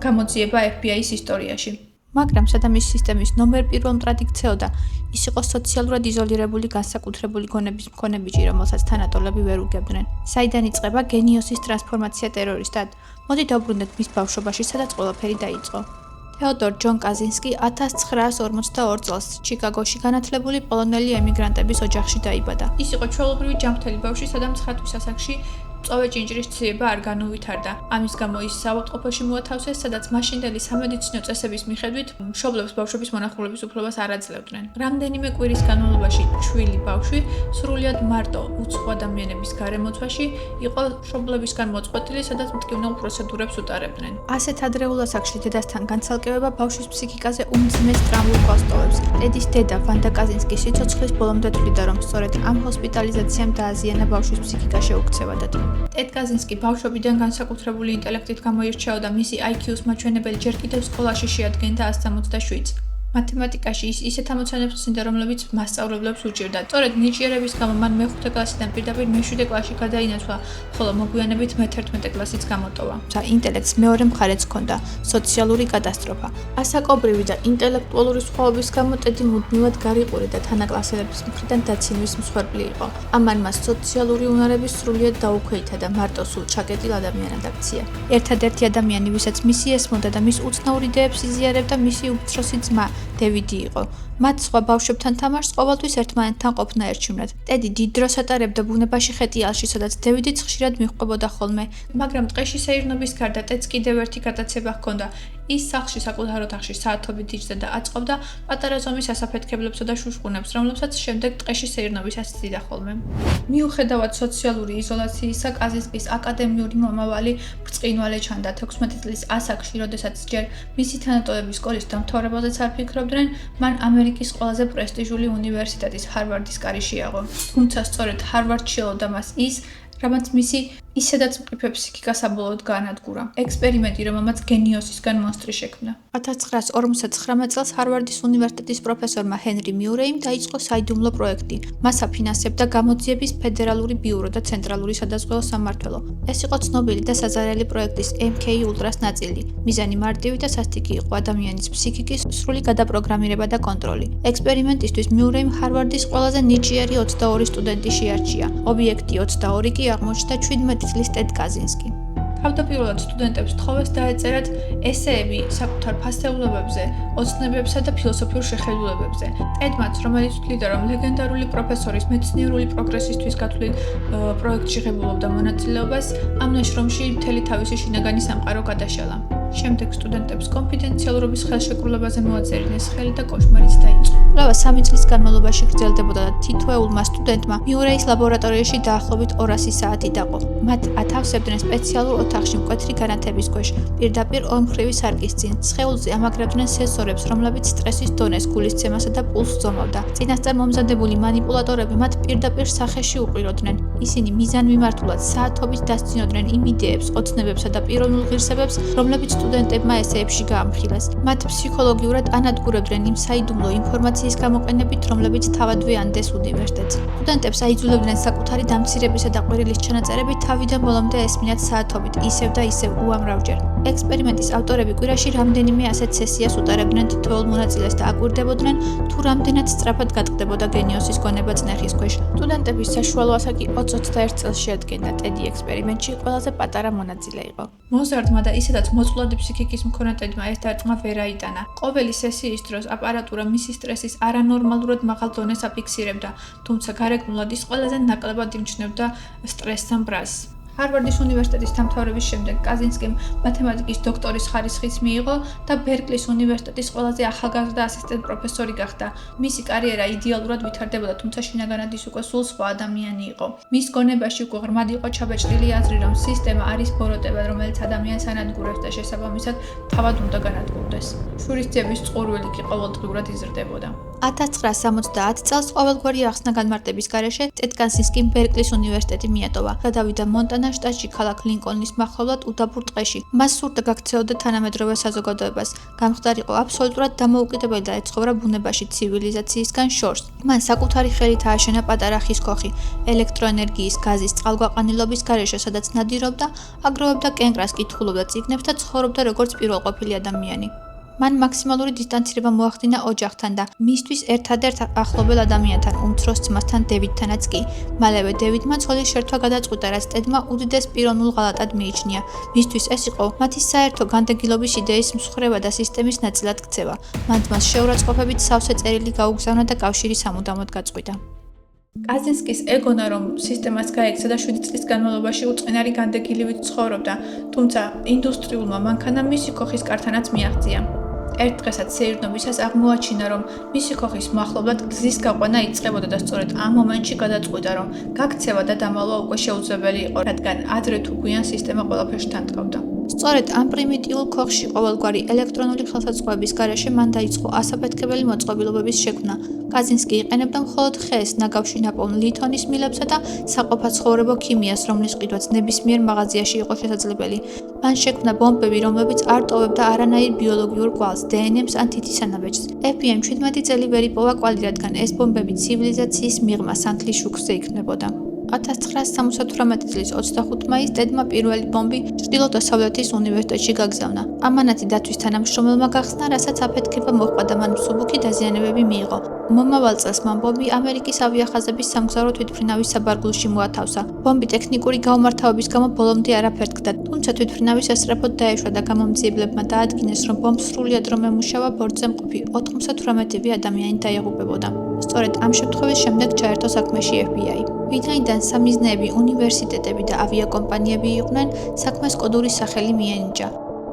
გამოძიება FBI-ის ისტორიაში. მაგრამ სადამის სისტემის ნომერ პირველ მტრად იქცეოდა, ის იყო სოციალურად იზოლირებული განსაკუთრებული გონების მქონე ბიჭი, რომელსაც თანატოლები ვერ უგებდნენ. საიდან იწყება გენიოსის ტრანსფორმაცია ტერორისტად? მოდი დავბრუნდეთ მის ბავშვობაში, სადაც ყველაფერი დაიწყო. თეოდორ ჯონ კაზინსკი 1942 წელს ჩიკაგოში განათლებული პოლონელი ემიგრანტების ოჯახში დაიბადა. ის იყო ჩვეულებრივი ჯანმრთელი ბავშვი, სადაც ცხათვის ასაკში წოვე ჭინჭრის ცივება არ განუვითარდა. ამის გამო ის საავადმყოფოში მოათავსეს, სადაც მაშინდელი სამედიცინო წესების მიხედვით მშობლებს ბავშვების მონახულების უფლებას არ აძლევდნენ. რამდენიმე კვირის განმავლობაში ჩვილი ბავშვი სრულიად მარტო უცხო ადამიანების გარემოცვაში იყო მშობლებისგან მოწყვეტილი, სადაც მტკივნელ პროცედურებს უტარებდნენ. ასეთ ადრეულ ასაკში დედასთან განცალკევება ბავშვის ფსიქიკაზე უმძიმეს ტრამულ კოსტოვებს. ტედის დედა ვანდა კაზინსკი სიცოცხლის ბოლომდე თვლიდა, რომ სწორედ ამ ჰოსპიტალიზაციამ დააზიანა ბავშვის ფსიქიკა შეუქცევადად. ტედ კაზინსკი ბავშვობიდან განსაკუთრებული ინტელექტით გამოირჩეოდა, მისი IQ-ს მაჩვენებელი ჯერ კიდევ სკოლაში შეადგენდა 167-ს. მათემატიკაში ის ისეთ ამოცანებს ხსნიდა, რომლებიც მასწავლებლებს უჭირდა. სწორედ ნიჭიერების გამო მან მე-5 კლასიდან პირდაპირ მე-7 კლასში გადაინაცვლა, ხოლო მოგვიანებით მე-11 კლასიც გამოტოვა. ინტელექტს მეორე მხარეც ჰქონდა, სოციალური კატასტროფა. ასაკობრივი და ინტელექტუალური სხვაობის გამო ტედი მუდმივად გარიყური და თანაკლასელების მხრიდან დაცინვის მსხვერპლი იყო. ამან მას სოციალური უნარების სრულიად დაუქვეითა და მარტო სულ ჩაკეტილ ადამიანად აქცია. ერთადერთი ადამიანი, ვისაც მისი ესმოდა და მის უცნაურ იდეებს იზიარებდა, მისი უმცროსი ძმა, დევიდი იყო. მათ სხვა ბავშვებთან თამაშს ყოველთვის ერთმანეთთან ყოფნა ერჩივნათ. ტედი დიდ დროს ატარებდა ბუნებაში ხეტიალში, სადაც დევიდიც ხშირად მიჰყვებოდა ხოლმე, მაგრამ ტყეში სეირნობის გარდა ტედს კიდევ ერთი გადაცემა ჰქონდა. ის სახლში საკუთარ ოთახში საათობით იჯდა და აწყობდა პატარა ზომის ასაფეთქებლებსა და შუშყუნებს, რომლებსაც შემდეგ ტყეში სეირნობისას ცდიდა ხოლმე. მიუხედავად სოციალური იზოლაციისა, კაზინსკის აკადემიური მომავალი ბრწყინვალე ჩანდა 16 წლის ასაკში, როდესაც ჯერ მისი თანატოების სკოლის დამთავრებაზეც არ ფიქრობდნენ, მან ამერიკის ყველაზე პრესტიჟული უნივერსიტეტის ჰარვარდის კარი შეაღო. თუმცა სწორედ ჰარვარდში ელოდა მას ის, რამაც მისი ისედაც მყიფე ფსიქიკა საბოლოოდ გაანადგურა. ექსპერიმენტი, რომელმაც გენიოსისგან მონსტრი შექმნა. 1959 წელს ჰარვარდის უნივერსიტეტის პროფესორმა ჰენრი მიურეიმ დაიწყო საიდუმლო პროექტი. მას აფინანსებდა გამოძიების ფედერალური ბიურო და ცენტრალური სადაზღვეო სამმართველო. ეს იყო ცნობილი და საზარელი პროექტის MK Ultras ნაწილი. მიზანი მარტივი და სასტიკი იყო ადამიანის ფსიქიკის სრული გადაპროგრამირება და კონტროლი. ექსპერიმენტისთვის მიურეიმ ჰარვარდის ყველაზე ნიჭიერი 22 სტუდენტი შეარჩია. ობიექტი 22 კი აღმოჩნდა 17 წლის ტედ კაზინსკი. თავდაპირველად სტუდენტებს თხოვეს დაეწერათ ესეები საკუთარ ფასეულობებზე, ოცნებებსა და ფილოსოფიურ შეხედულებებზე. ტედმაც, რომელიც თვლიდა, რომ ლეგენდარული პროფესორის მეცნიერული პროგრესისთვის გათვლილ პროექტში ღებულობდა მონაწილეობას, ამ ნაშრომში მთელი თავისი შინაგანი სამყარო გადაშალა. შემდეგ სტუდენტებს კონფიდენციალურობის ხელშეკრულებაზე მოაწერინეს ხელი და კოშმარიც დაიწყო. კვლევა 3 წლის განმავლობაში გრძელდებოდა და თითოეულმა სტუდენტმა მიურეის ლაბორატორიაში დაახლოებით 200 საათი დაყო. მათ ათავსებდნენ სპეციალურ ოთახში მკვეთრი განათების ქვეშ, პირდაპირ ორმხრივი სარკის წინ. სხეულზე ამაგრებდნენ სენსორებს, რომლებიც სტრესის დონეს, გულისცემასა და პულსს ზომავდა. წინასწარ მომზადებული მანიპულატორები მათ პირდაპირ სახეში უყიროდნენ. ისინი მიზანმიმართულად საათობით დასცინოდნენ იმ იდეებს, ოცნებებსა და პიროვნულ ღირსებებს, რომლებიც სტუდენტებმა ესეებში გაამხილეს. მათ ფსიქოლოგიურად ანადგურებდნენ იმ საიდუმლო ინფორმაციის გამოყენებით, რომლებიც თავადვე ანდეს უნივერსიტეტს. სტუდენტებს აიძულებდნენ საკუთარი დამცირებისა და ყვირილის ჩანაწერები თავიდან ბოლომდე ესმინათ საათობით, ისევ და ისევ უამრავჯერ. ექსპერიმენტის ავტორები კვირაში რამდენიმე ასეთ სესიას უტარებდნენ თითოეულ მონაწილეს და აკვირდებოდნენ, თუ რამდენად სწრაფად გატყდებოდა გენიოსის გონება წნეხის ქვეშ. სტუდენტების საშუალო ასაკი 20-21 წელს შეადგენდა. ტედი ექსპერიმენტში ყველაზე პატარა მონაწილე იყო. მოზარდმა და ისედაც მოწყვლადი ფსიქიკის მქონე ტედმა ეს დარტყმა ვერ აიტანა. ყოველი სესიის დროს აპარატურა მისი სტრესის არანორმალურად მაღალ დონეს აფიქსირებდა, თუმცა გარეგნულად ის ყველაზე ნაკლებად იმჩნევდა სტრესს ან ბრაზს. ჰარვარდის უნივერსიტეტის დამთავრების შემდეგ კაზინსკიმ მათემატიკის დოქტორის ხარისხიც მიიღო და ბერკლის უნივერსიტეტის ყველაზე ახალგაზრდა ასისტენტ პროფესორი გახდა. მისი კარიერა იდეალურად ვითარდებოდა, თუმცა შინაგანად ის უკვე სულ სხვა ადამიანი იყო. მის გონებაში უკვე ღრმად იყო ჩაბეჭდილი აზრი, რომ სისტემა არის ბოროტება, რომელიც ადამიანს ანადგურებს და შესაბამისად თავად უნდა განადგურდეს. შურისძიების წყურვილი კი ყოველდღიურად იზრდებოდა. 1970 წელს ყოველგვარი ახსნა განმარტების გარეშე ტედ კაზინსკიმ ბერკლის უნივერსიტეტი მიატოვა. გადავიდა მონტანა შტატში ქალაქ ლინკოლნის მახლობლად უდაბურ ტყეში. მას სურდა გაქცეოდა თანამედროვე საზოგადოებას. გამხდარიყო აბსოლუტურად დამოუკიდებელი და ეცხოვრა ბუნებაში ცივილიზაციისგან შორს. მან საკუთარი ხელით ააშენა პატარა ხის ქოხი, ელექტროენერგიის, გაზის, წყალგვაყანილობის გარეშე, სადაც ნადირობდა, აგროვებდა კენკრას, კითხულობდა წიგნებს და ცხოვრობდა როგორც პირველყოფილი ადამიანი. მან მაქსიმალური დისტანცირება მოახდინა ოჯახთან და მისთვის ერთადერთ ახლობელ ადამიანთან, უმცროს ძმასთან დევიდთანაც კი. მალევე დევიდმა ცოლის შერთვა გადაწყვიტა, რაც ტედმა უდიდეს პიროვნულ ღალატად მიიჩნია. მისთვის ეს იყო მათი საერთო განდეგილობის იდეის მსხრევა და სისტემის ნაწილად ქცევა. მან ძმას შეურაცხყოფებით სავსე წერილი გაუგზავნა და კავშირი სამუდამოდ გაწყვიტა. კაზინსკის ეგონა, რომ სისტემას გაექცა და 7 წლის განმავლობაში უწყინარი განდეგილივით ცხოვრობდა, თუმცა ინდუსტრიულმა მანქანამ მისი ქოხის კარტანაც მიაღწია. ერთ დღესაც სეირნობისას აღმოაჩინა, რომ მისი ქოხის მახლობლად გზის გაყვანა იწყებოდა და სწორედ ამ მომენტში გადაწყვიტა, რომ გაქცევა და დამალვა უკვე შეუძლებელი იყო, რადგან ადრე თუ გვიან სისტემა ყველაფერში თანტყავდა. სწორედ ამ პრიმიტიულ ქოხში ყოველგვარი ელექტრონული ხელსაწყოების გარეშე მან დაიწყო ასაფეთქებელი მოწყობილობების შექმნა. კაზინსკი იყენებდა მხოლოდ ხეს, ნაგავში ნაპოვნ ლითონის მილებსა და საყოფაცხოვრებო ქიმიას, რომლის ყიდვაც ნებისმიერ მაღაზიაში იყო შესაძლებელი. მან შექმნა ბომბები, რომლებიც არ ტოვებდა არანაირ ბიოლოგიურ კვალს, DNM-ს ან თითისანაბეჭდს. FBI-მ 17 წელი ვერ იპოვა კვალი, რადგან ეს ბომბები ცივილიზაციის მიღმა სანთლის შუქზე იქმნებოდა. 1978 წლის 25 მაისს ტედმა პირველი ბომბი ჩრდილო-დასავლეთის უნივერსიტეტში გაგზავნა. ამანათი დათვის თანამშრომელმა გახსნა, რასაც აფეთქება მოჰყვა და მან მსუბუქი დაზიანებები მიიღო. მომავალ წელს მან ბომბი ამერიკის ავიახაზების სამგზავრო თვითმფრინავის საბარგულში მოათავსა. ბომბი ტექნიკური გაუმართავების გამო ბოლომდე არ აფერდგა, თუმცა თვითმფრინავი სასწრაფოდ დაეშვა და გამომძიებლებმა დაადგინეს, რომ ბომბს სრულიად რომ ემუშავა ბორტზე მყოფი 98 ადამიანი დაიღუპებოდა. სწორედ ამ შემთხვევის შემდეგ ჩაერთო საქმეში FBI. ვინაიდან სამიზნეები, უნივერსიტეტები და ავიაკომპანიები იყვნენ, საქმეს კოდური სახელი მიენიჭა.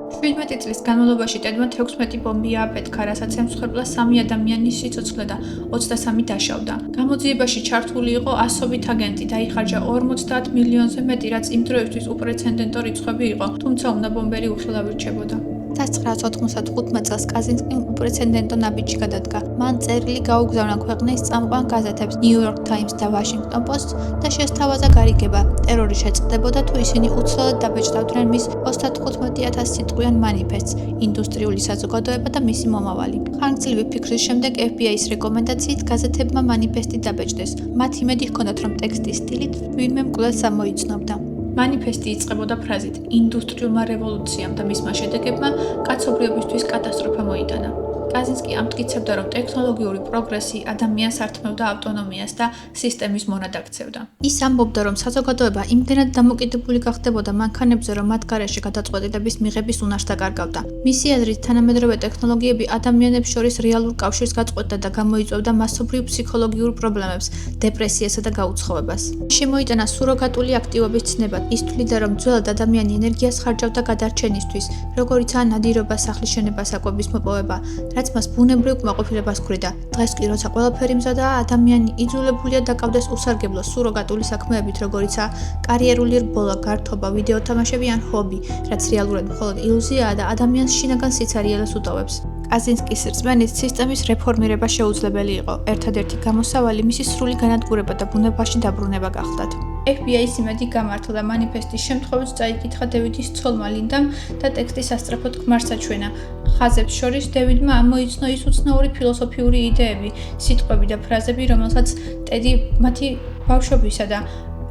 17 წლის განმავლობაში ტედმა 16 ბომბი ააფეთქა, რასაც ემსხვერპლა 3 ადამიანის სიცოცხლე და 23 დაშავდა. გამოძიებაში ჩართული იყო ასობით აგენტი, დაიხარჯა 50 მილიონზე მეტი, რაც იმ დროისთვის უპრეცედენტო რიცხვები იყო, თუმცა უნაბომბერი უხილავი რჩებოდა. 1995 წელს კაზინსკიმ უპრეცედენტო ნაბიჯი გადადგა. მან წერილი გაუგზავნა ქვეყნის წამყვან გაზეთებს New York Times და Washington Post და შესთავაზა გარიგება. ტერორი შეწყდებოდა თუ ისინი უცვლელად დაბეჭდავდნენ მის 35,000 სიტყვიან მანიფესტს, ინდუსტრიული საზოგადოება და მისი მომავალი. ხანგრძლივი ფიქრის შემდეგ FBI-ის რეკომენდაციით გაზეთებმა მანიფესტი დაბეჭდეს. მათ იმედი ჰქონდათ, რომ ტექსტის სტილით ვინმე მკვლელს ამოიცნობდა. მანიფესტი იწყებოდა ფრაზით „ინდუსტრიულმა რევოლუციამ და მისმა შედეგებმა კაცობრიობისთვის კატასტროფა მოიტანა“. კაზინსკი ამტკიცებდა, რომ ტექნოლოგიური პროგრესი ადამიანს ართმევდა ავტონომიას და სისტემის მონად აქცევდა. ის ამბობდა, რომ საზოგადოება იმდენად დამოკიდებული გახდებოდა მანქანებზე, რომ მათ გარეშე გადაწყვეტილების მიღების უნარს დაკარგავდა. მისი აზრით, თანამედროვე ტექნოლოგიები ადამიანებს შორის რეალურ კავშირს გაწყვეტდა და გამოიწვევდა მასობრივ ფსიქოლოგიურ პრობლემებს, დეპრესიასა და გაუცხოებას. შემოიტანა სუროგატული აქტივობის ცნება. ის თვლიდა, რომ ძველად ადამიანი ენერგიას ხარჯავდა გადარჩენისთვის, როგორიცაა ნადირობა, სახლის შენება, საკვების მოპოვება, რაც მას ბუნებრივ კმაყოფილებას ჰქრიდა. დღეს კი, როცა ყველაფერი მზადაა, ადამიანი იძულებულია დაკავდეს უსარგებლო სუროგატული საქმეებით, როგორიცაა კარიერული რბოლა, გართობა, ვიდეო თამაშები ან ჰობი, რაც რეალურად მხოლოდ ილუზიაა და ადამიანს შინაგან სიცარიელეს უტოვებს. კაზინსკის რწმენით, სისტემის რეფორმირება შეუძლებელი იყო. ერთადერთი გამოსავალი მისი სრული განადგურება და ბუნებაში დაბრუნება გახლდათ. FBI-ის იმედი გამართლა და მანიფესტის შემთხვევით წაიკითხა დევიდის ცოლმა ლინდამ და ტექსტი სასწრაფოდ ქმარს აჩვენა. ხაზებს შორის დევიდმა ამოიცნო ის უცნაური ფილოსოფიური იდეები, სიტყვები და ფრაზები, რომელსაც ტედი მათი ბავშვობისა და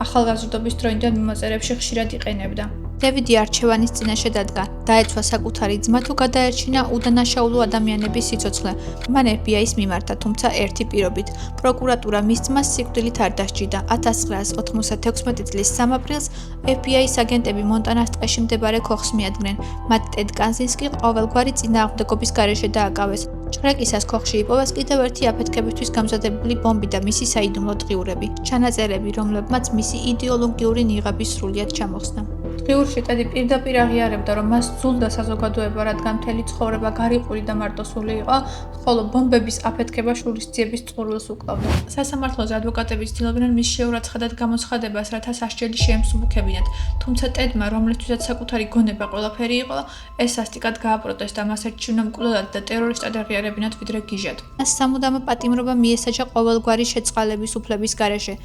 ახალგაზრდობის დროიდან მიმოწერებში ხშირად იყენებდა. დევიდი არჩევანის წინაშე დადგა, დაეცვა საკუთარი ძმა თუ გადაერჩინა უდანაშაულო ადამიანების სიცოცხლე. მან FBI-ს მიმართა, თუმცა ერთი პირობით. პროკურატურა მის ძმას სიკვდილით არ დასჯიდა. 1996 წლის 3 აპრილს FBI-ის აგენტები მონტანას ტყეში მდებარე ქოხს მიადგნენ. მათ ტედ კაზინსკი ყოველგვარი წინააღმდეგობის გარეშე დააკავეს. ჭრეკისას ქოხში იპოვეს კიდევ ერთი აფეთქებისთვის გამზადებული ბომბი და მისი საიდუმლო დღიურები, ჩანაწერები, რომლებმაც მისი იდეოლოგიური ნიღაბი სრულიად ჩამოხსნა. დღიურში ტედი პირდაპირ აღიარებდა, რომ მას სძულდა საზოგადოება, რადგან მთელი ცხოვრება გარიყული და მარტოსული იყო, ხოლო ბომბების აფეთქება შურისძიების წყურვილს უკლავდა. სასამართლოზე ადვოკატები ცდილობდნენ მის შეურაცხადად გამოცხადებას, რათა სასჯელი შეემსუბუქებინათ, თუმცა ტედმა, რომლისთვისაც საკუთარი გონება ყველაფერი იყო, ეს სასტიკად გააპროტესტა, მას ერჩივნა მკვლელად და ტერორისტად აღიარებინათ ვიდრე გიჟად. მას სამუდამო პატიმრობა მიესაჯა ყოველგვარი შეწყალების უფლების გარეშე.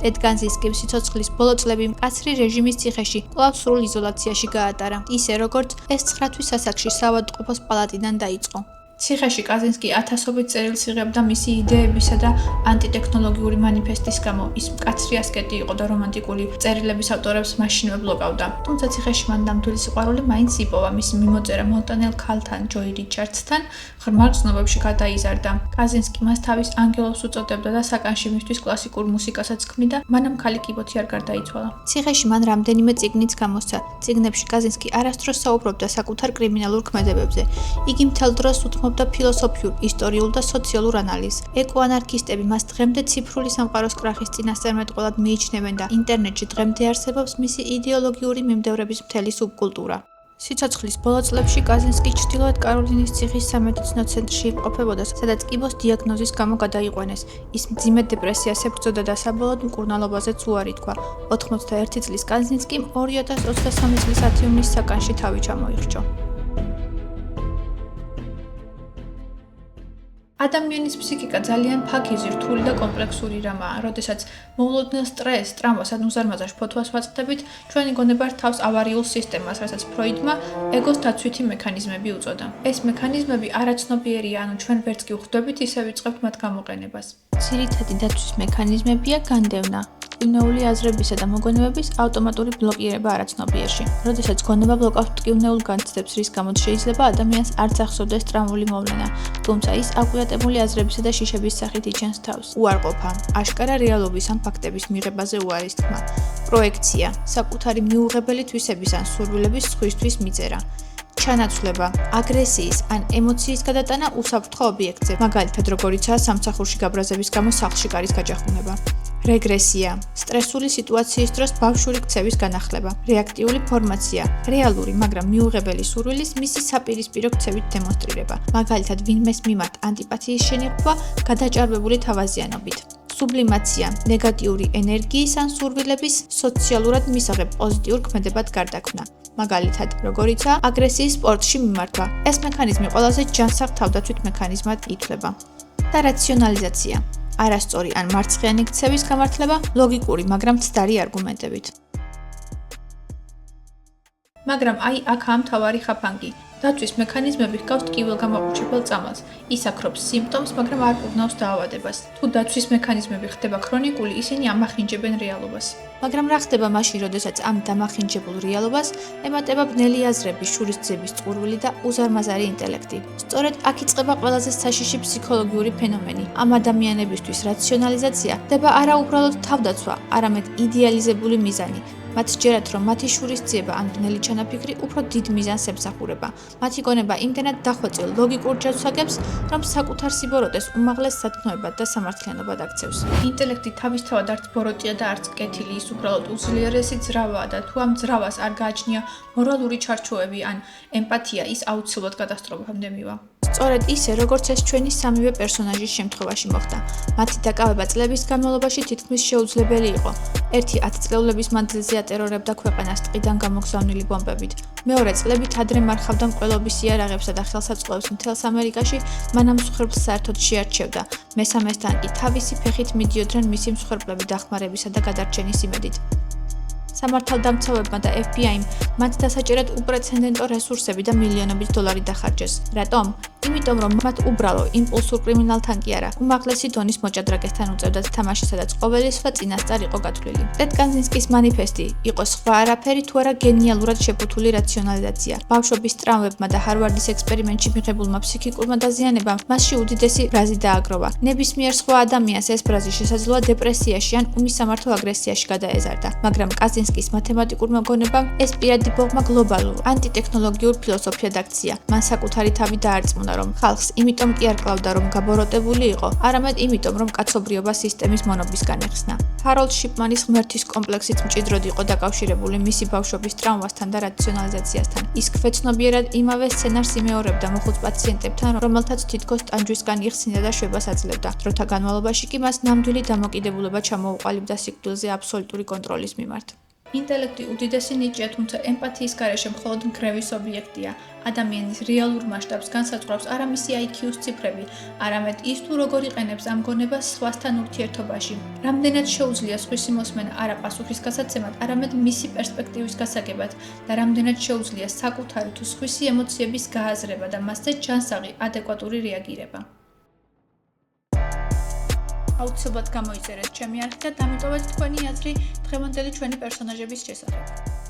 ტედ კაზინსკიმ სიცოცხლის ბოლო წლები მკაცრი რეჟიმის ციხეში, კვლავ სრულ იზოლაციაში გაატარა, ისე როგორც ეს 9 თვის ასაკში საავადმყოფოს პალატიდან დაიწყო. ციხეში კაზინსკი ათასობით წერილს იღებდა მისი იდეებისა და ანტიტექნოლოგიური მანიფესტის გამო. ის მკაცრი ასკეტი იყო და რომანტიკული წერილების ავტორებს მაშინვე ბლოკავდა. თუმცა ციხეში მან ნამდვილი სიყვარული მაინც იპოვა. მისი მიმოწერა მონტანელ ქალთან, ჯოი რიჩარდსთან, ღრმა გრძნობებში გადაიზარდა. კაზინსკი მას თავის ანგელოს უწოდებდა და საკანში მისთვის კლასიკურ მუსიკასაც ქმნიდა, მანამ ქალი კიბოთი არ გარდაიცვალა. ციხეში მან რამდენიმე წიგნიც გამოსცა. წიგნებში კაზინსკი არასდროს საუბრობდა საკუთარ კრიმინალურ ქმედებებზე. იგი მთელ დროს უთმობდა ფილოსოფიურ, ისტორიულ და სოციალურ ანალიზს. ეკოანარქისტები მას დღემდე ციფრული სამყაროს კრახის წინასწარმეტყველად მიიჩნევენ და ინტერნეტში დღემდე არსებობს მისი იდეოლოგიური მიმდევრების მთელი სუბკულტურა. სიცოცხლის ბოლო წლებში კაზინსკი ჩრდილოეთ კაროლინის ციხის სამედიცინო ცენტრში იმყოფებოდა, სადაც კიბოს დიაგნოზის გამო გადაიყვანეს. ის მძიმე დეპრესიას ებრძოდა და საბოლოოდ მკურნალობაზეც უარი თქვა. 91 წლის კაზინსკიმ 2023 წლის 10 ივნისს საკანში თავი ჩამოიხრჩო. ადამიანის ფსიქიკა ძალიან ფაქიზი, რთული და კომპლექსური რამაა. როდესაც მოულოდნელ სტრესს, ტრამვას ან უზარმაზარ ფოთვას ვაწყდებით, ჩვენი გონება რთავს ავარიულ სისტემას, რასაც ფროიდმა ეგოს დაცვითი მექანიზმები უწოდა. ეს მექანიზმები არაცნობიერია, ანუ ჩვენ ვერც კი ვხვდებით, ისე ვიწყებთ მათ გამოყენებას. ძირითადი დაცვის მექანიზმებია განდევნა, მტკივნეული აზრებისა და მოგონებების ავტომატური ბლოკირება არაცნობიერში. როდესაც გონება ბლოკავს მტკივნეულ განცდებს, რის გამოც შეიძლება ადამიანს არც ახსოვდეს ტრამვული მოვლენა, თუმცა ის აკვირატებული აზრებისა და შიშების სახით იჩენს თავს. უარყოფა, აშკარა რეალობის ან ფაქტების მიღებაზე უარის თქმა. პროექცია, საკუთარი მიუღებელი თვისების ან სურვილების სხვისთვის მიწერა. ჩანაცვლება, აგრესიის ან ემოციის გადატანა უსაფრთხო ობიექტზე, მაგალითად როგორიცაა სამსახურში გაბრაზების გამო სახლში კარის გაჯახუნება. რეგრესია, სტრესული სიტუაციის დროს ბავშვური ქცევის განახლება. რეაქტიული ფორმაცია, რეალური, მაგრამ მიუღებელი სურვილის მისი საპირისპირო ქცევით დემონსტრირება, მაგალითად ვინმეს მიმართ ანტიპათიის შენიღბვა გადაჭარბებული თავაზიანობით. სუბლიმაცია, ნეგატიური ენერგიის ან სურვილების სოციალურად მისაღებ პოზიტიურ ქმედებად გარდაქმნა. მაგალითად, როგორიცაა აგრესიის სპორტში მიმართვა. ეს მექანიზმი ყველაზე ჯანსაღ თავდაცვით მექანიზმად ითვლება. და რაციონალიზაცია, არასწორი ან მარცხიანი ქცევის გამართლება ლოგიკური, მაგრამ მცდარი არგუმენტებით. მაგრამ აი აქაა მთავარი ხაფანგი. დაცვის მექანიზმები ჰგავს ტკივილგამაყუჩებელ წამალს. ის აქრობს სიმპტომს, მაგრამ არ კურნავს დაავადებას. თუ დაცვის მექანიზმები ხდება ქრონიკული, ისინი ამახინჯებენ რეალობას. მაგრამ რა ხდება მაშინ, როდესაც ამ დამახინჯებულ რეალობას ემატება ბნელი აზრები, შურისძიების წყურვილი და უზარმაზარი ინტელექტი. სწორედ აქ იწყება ყველაზე საშიში ფსიქოლოგიური ფენომენი. ამ ადამიანებისთვის რაციონალიზაცია ხდება არა უბრალოდ თავდაცვა, არამედ იდეალიზებული მიზანი. მათ სჯერათ, რომ მათი შურისძიება ან ბნელი ჩანაფიქრი უფრო დიდ მიზანს ემსახურება. მათი გონება იმდენად დახვეწილ ლოგიკურ ჯადს აგებს, რომ საკუთარ სიბოროტეს უმაღლეს სათნოებად და სამართლიანობად აქცევს. ინტელექტი თავისთავად არც ბოროტია და არც კეთილი, ის უბრალოდ უძლიერესი ძრავაა და თუ ამ ძრავას არ გააჩნია მორალური ჩარჩოები ან ემპათია, ის აუცილებლად კატასტროფამდე მივა. სწორედ ისე, როგორც ეს ჩვენი სამივე პერსონაჟის შემთხვევაში მოხდა. მათი დაკავება წლების განმავლობაში თითქმის შეუძლებელი იყო. ერთი 10 წლეულების მანძილზე ატერორებდა ქვეყანას ტყიდან გამოგზავნილი ბომბებით. მეორე წლებით ადრე მარხავდა მკვლელობის იარაღებსა და ხელსაწყოებს მთელს ამერიკაში, მანამ მსხვერპლს საერთოდ შეარჩევდა. მესამესთან კი თავისი ფეხით მიდიოდნენ მისი მსხვერპლები დახმარებისა და გადარჩენის იმედით. სამართალდამცავებმა და FBI-მ მათ დასაჭერად უპრეცედენტო რესურსები და მილიონობით დოლარი დახარჯეს. რატომ? იმიტომ, რომ მათ უბრალო, იმპულსურ კრიმინალთან კი არა, უმაღლესი დონის მოჭადრაკესთან უწევდათ თამაში, სადაც ყოველი სხვა წინასწარ იყო გათვლილი. ტედ კანზინსკის მანიფესტი იყო სხვა არაფერი თუ არა გენიალურად შეფუთული რაციონალიზაცია. ბავშვობის ტრავმებმა და ჰარვარდის ექსპერიმენტში მიღებულმა ფსიქიკურმა დაზიანებამ მასში უდიდესი ბრაზი დააგროვა. ნებისმიერ სხვა ადამიანს ეს ბრაზი შესაძლოა დეპრესიაში ან უმისამართო აგრესიაში გადაეზარდა, მაგრამ კანზინსკის მათემატიკურმა გონებამ ეს პირადი ბողმა გლობალურ, ანტიტექნოლოგიურ ფილოსოფიად აქცია. მან საკუთარი თავი დაარწმუნა, რომ ხალხს იმიტომ კი არ კლავდა, რომ გაბოროტებული იყო, არამედ იმიტომ, რომ კაცობრიობა სისტემის მონობისგან ეხსნა. ჰაროლდ შიპმანის ღმერთის კომპლექსით მჭიდროდ იყო დაკავშირებული მისი ბავშვობის ტრავმასთან და რაციონალიზაციასთან. ის ქვეცნობიერად იმავე სცენარს იმეორებდა მოხუც პაციენტებთან, რომელთაც თითქოს ტანჯვისგან იხსნიდა და შვებას აძლევდა. დროთა განმავლობაში კი მას ნამდვილი დამოკიდებულება ჩამოუყალიბდა სიკვდილზე აბსოლუტური კონტროლის მიმართ. ინტელექტი უდიდესი ნიჭია, თუმცა ემპათიის გარეშე მხოლოდ მგრევის ობიექტია. ადამიანის რეალურ მასშტაბს განსაზღვრავს არა მისი IQ-ს ციფრები, არამედ ის თუ როგორ იყენებს ამ გონებას სხვასთან ურთიერთობაში. რამდენად შეუძლია სხვისი მოსმენა არა პასუხის გასაცემად, არამედ მისი პერსპექტივის გასაგებად და რამდენად შეუძლია საკუთარი თუ სხვისი ემოციების გააზრება და მასზე ჯანსაღი, ადეკვატური რეაგირება. აუცილებლად გამოიწერეთ ჩემი არხი და დამიტოვეთ თქვენი აზრი დღევანდელი ჩვენი პერსონაჟების შესახებ.